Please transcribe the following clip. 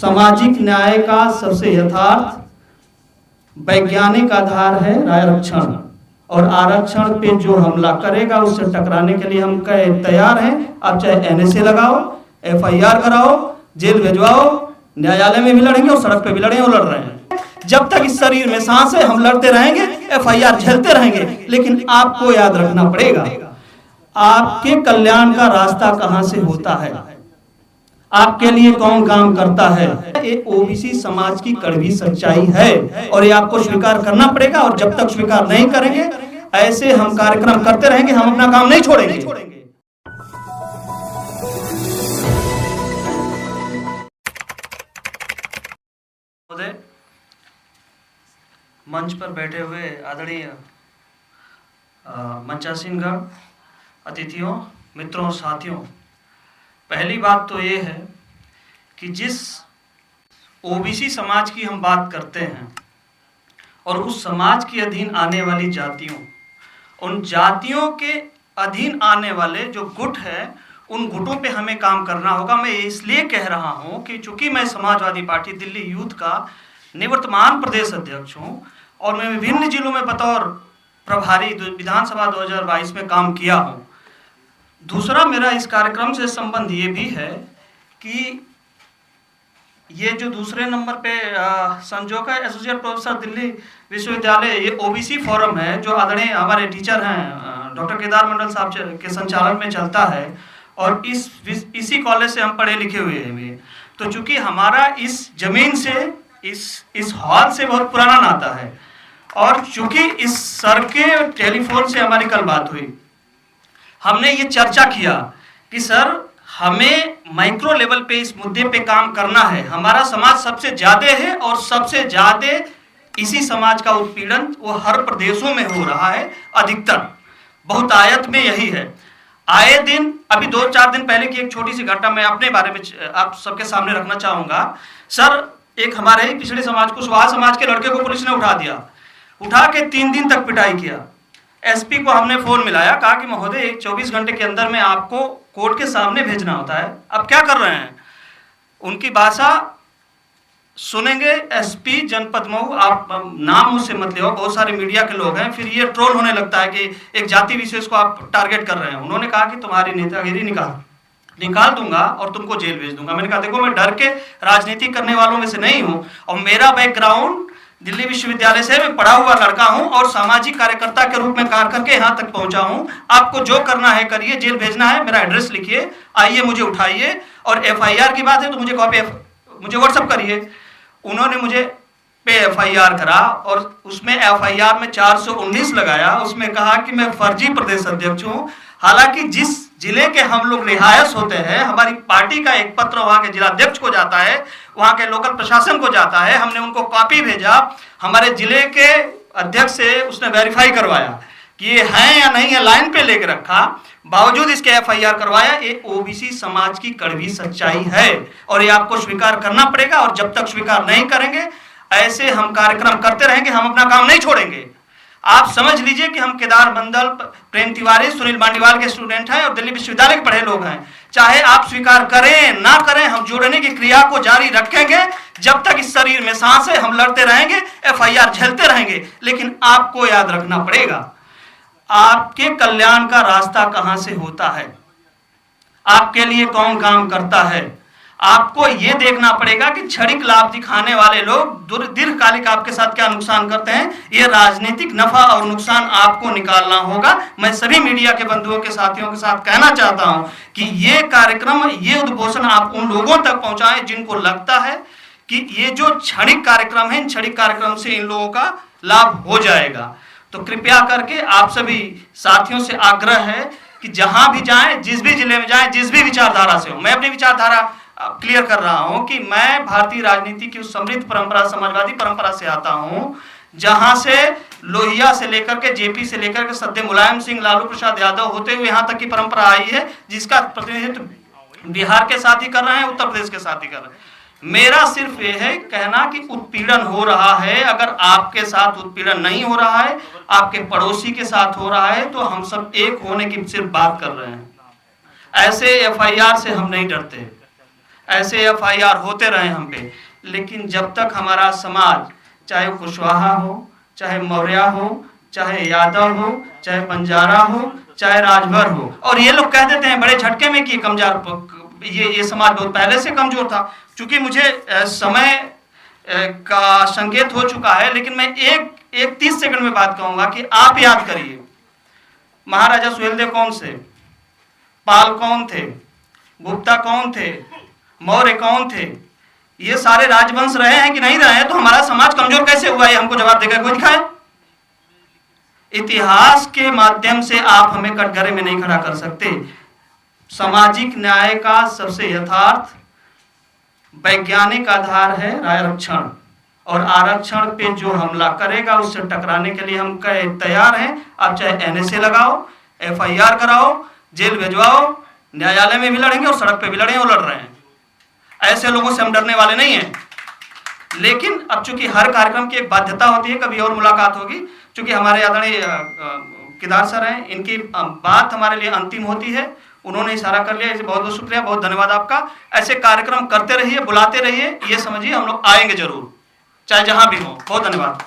सामाजिक न्याय का सबसे यथार्थ वैज्ञानिक आधार है आरक्षण, और आरक्षण पे जो हमला करेगा उससे टकराने के लिए हम तैयार हैं। आप चाहे एनएसए लगाओ, एफआईआर कराओ, जेल भेजवाओ, न्यायालय में भी लड़ेंगे और सड़क पे भी लड़ेंगे और लड़ रहे हैं। जब तक इस शरीर में सांस है हम लड़ते रहेंगे, एफआईआर झेलते रहेंगे। लेकिन आपको याद रखना पड़ेगा, आपके कल्याण का रास्ता कहां से होता है, आपके लिए कौन काम करता है। ये ओबीसी समाज की कड़वी सच्चाई है और ये आपको स्वीकार करना पड़ेगा। और जब तक स्वीकार नहीं करेंगे, ऐसे हम कार्यक्रम करते रहेंगे, हम अपना काम नहीं छोड़ेंगे। मंच पर बैठे हुए आदरणीय मंचासीनगण, अतिथियों, मित्रों और साथियों, पहली बात तो ये है कि जिस ओबीसी समाज की हम बात करते हैं और उस समाज के अधीन आने वाली जातियों, उन जातियों के अधीन आने वाले जो गुट है, उन गुटों पे हमें काम करना होगा। मैं इसलिए कह रहा हूं कि चूंकि मैं समाजवादी पार्टी दिल्ली यूथ का निवर्तमान प्रदेश अध्यक्ष हूं और मैं विभिन्न जिलों में बतौर प्रभारी विधानसभा 2022 में काम किया हूं। दूसरा, मेरा इस कार्यक्रम से संबंध ये भी है कि ये जो दूसरे नंबर पे संजोका एसोसिएट प्रोफेसर दिल्ली विश्वविद्यालय, ये ओबीसी फोरम है जो आदरणीय हमारे टीचर हैं डॉक्टर केदार मंडल साहब के संचालन में चलता है और इसी कॉलेज से हम पढ़े लिखे हुए हैं। तो चूंकि हमारा इस जमीन से, इस हॉल से बहुत पुराना नाता है और चूंकि इस सर के टेलीफोन से हमारी कल बात हुई, हमने ये चर्चा किया कि सर हमें माइक्रो लेवल पे इस मुद्दे पे काम करना है। हमारा समाज सबसे ज्यादा है और सबसे ज्यादा इसी समाज का उत्पीड़न वो हर प्रदेशों में हो रहा है, अधिकतर बहुतायत में यही है। आए दिन, अभी 2-4 दिन पहले की एक छोटी सी घटना मैं अपने बारे में आप सबके सामने रखना चाहूंगा। सर, एक हमारे ही पिछड़े समाज को, सुहा समाज के लड़के को पुलिस ने उठा के 3 दिन तक पिटाई किया। एसपी को हमने फोन मिलाया, कहा कि महोदय 24 घंटे के अंदर में आपको कोर्ट के सामने भेजना होता है, अब क्या कर रहे हैं। उनकी भाषा सुनेंगे एसपी जनपद मऊ, आप नाम मुझसे मत लियो, बहुत सारे मीडिया के लोग हैं, फिर ये ट्रोल होने लगता है कि एक जाति विशेष को आप टारगेट कर रहे हैं। उन्होंने कहा कि तुम्हारी नेतागिरी निकाल दूंगा और तुमको जेल भेज दूंगा। मैंने कहा देखो, मैं डर के राजनीति करने वालों में से नहीं हूं और मेरा बैकग्राउंड दिल्ली विश्वविद्यालय से मैं पढ़ा हुआ लड़का हूं और सामाजिक कार्यकर्ता के रूप में कार्य करके यहां तक पहुंचा हूं। आपको जो करना है करिए, जेल भेजना है मेरा एड्रेस लिखिए, आइए मुझे उठाइए, और एफआईआर की बात है तो मुझे कॉपी मुझे व्हाट्सएप करिए। उन्होंने मुझे पे एफआईआर करा और उसमें एफआईआर में 419 लगाया, उसमें कहा कि मैं फर्जी प्रदेश अध्यक्ष हूं। हालांकि जिस जिले के हम लोग रिहायश होते हैं, हमारी पार्टी का एक पत्र वहां के जिलाध्यक्ष को जाता है, वहां के लोकल प्रशासन को जाता है, हमने उनको कॉपी भेजा, हमारे जिले के अध्यक्ष से उसने वेरीफाई करवाया कि ये है या नहीं है, लाइन पे लेके रखा, बावजूद इसके एफआईआर करवाया। ये ओबीसी समाज की कड़वी सच्चाई है और ये आपको स्वीकार करना पड़ेगा। और जब तक स्वीकार नहीं करेंगे, ऐसे हम कार्यक्रम करते रहेंगे, हम अपना काम नहीं छोड़ेंगे। आप समझ लीजिए कि हम केदार मंडल, प्रेम तिवारी, सुनील मांडीवाल के स्टूडेंट हैं और दिल्ली विश्वविद्यालय के पढ़े लोग हैं। चाहे आप स्वीकार करें ना करें, हम जोड़ने की क्रिया को जारी रखेंगे। जब तक इस शरीर में सांस है हम लड़ते रहेंगे, एफआईआर झेलते रहेंगे। लेकिन आपको याद रखना पड़ेगा, आपके कल्याण का रास्ता कहां से होता है, आपके लिए कौन काम करता है। आपको यह देखना पड़ेगा कि क्षणिक लाभ दिखाने वाले लोग दीर्घकालिक आपके साथ क्या नुकसान करते हैं। यह राजनीतिक नफा और नुकसान आपको निकालना होगा। मैं सभी मीडिया के बंधुओं के साथियों के साथ कहना चाहता हूं कि यह कार्यक्रम, ये उद्घोषण आप उन लोगों तक पहुंचाएं जिनको लगता है कि ये जो क्षणिक कार्यक्रम है, इन क्षणिक कार्यक्रम से इन लोगों का लाभ हो जाएगा। तो कृपया करके आप सभी साथियों से आग्रह है कि जहां भी जाएं, जिस भी जिले में जाएं, जिस भी विचारधारा से हो, मैं अपनी विचारधारा क्लियर कर रहा हूं कि मैं भारतीय राजनीति की उस समृद्ध परंपरा, समाजवादी परंपरा से आता हूं, जहां से लोहिया से लेकर के, जेपी से लेकर के सद्य मुलायम सिंह, लालू प्रसाद यादव होते हुए यहां तक की परंपरा आई है, जिसका प्रतिनिधित्व बिहार के साथ ही कर रहे हैं, उत्तर प्रदेश के साथ ही कर रहे हैं। मेरा सिर्फ ये है कहना कि उत्पीड़न हो रहा है। अगर आपके साथ उत्पीड़न नहीं हो रहा है, आपके पड़ोसी के साथ हो रहा है, तो हम सब एक होने की सिर्फ बात कर रहे हैं। ऐसे एफआईआर से हम नहीं डरते, ऐसे FIR होते रहे हम पे, लेकिन जब तक हमारा समाज, चाहे कुशवाहा हो, चाहे मौर्य हो, चाहे यादव हो, चाहे बंजारा हो, चाहे राजभर हो, और ये लोग कह देते हैं बड़े झटके में कि कमजोर, ये समाज बहुत पहले से कमजोर था। चूंकि मुझे समय का संकेत हो चुका है, लेकिन मैं एक 30 सेकंड में बात कहूंगा कि आप याद करिए, महाराजा सुहेलदेव कौन से, पाल कौन थे, गुप्ता कौन थे, मौर्य कौन थे, ये सारे राजवंश रहे हैं कि नहीं रहे हैं? तो हमारा समाज कमजोर कैसे हुआ है, हमको जवाब देकर कोई दिखाए। इतिहास के माध्यम से आप हमें कटघरे में नहीं खड़ा कर सकते। सामाजिक न्याय का सबसे यथार्थ वैज्ञानिक आधार है आरक्षण, और आरक्षण पे जो हमला करेगा उससे टकराने के लिए हम तैयार हैं। आप चाहे NSA लगाओ, FIR कराओ, जेल भिजवाओ, न्यायालय में भी लड़ेंगे और सड़क पे भी लड़ेंगे और लड़ रहे हैं। ऐसे लोगों से हम डरने वाले नहीं हैं। लेकिन अब चूंकि हर कार्यक्रम की एक बाध्यता होती है, कभी और मुलाकात होगी, चूंकि हमारे आदरणीय केदार सर हैं, इनकी बात हमारे लिए अंतिम होती है, उन्होंने इशारा कर लिया। इसे बहुत बहुत शुक्रिया, बहुत धन्यवाद आपका। ऐसे कार्यक्रम करते रहिए, बुलाते रहिए, ये समझिए हम लोग आएंगे जरूर, चाहे जहां भी हो। बहुत धन्यवाद।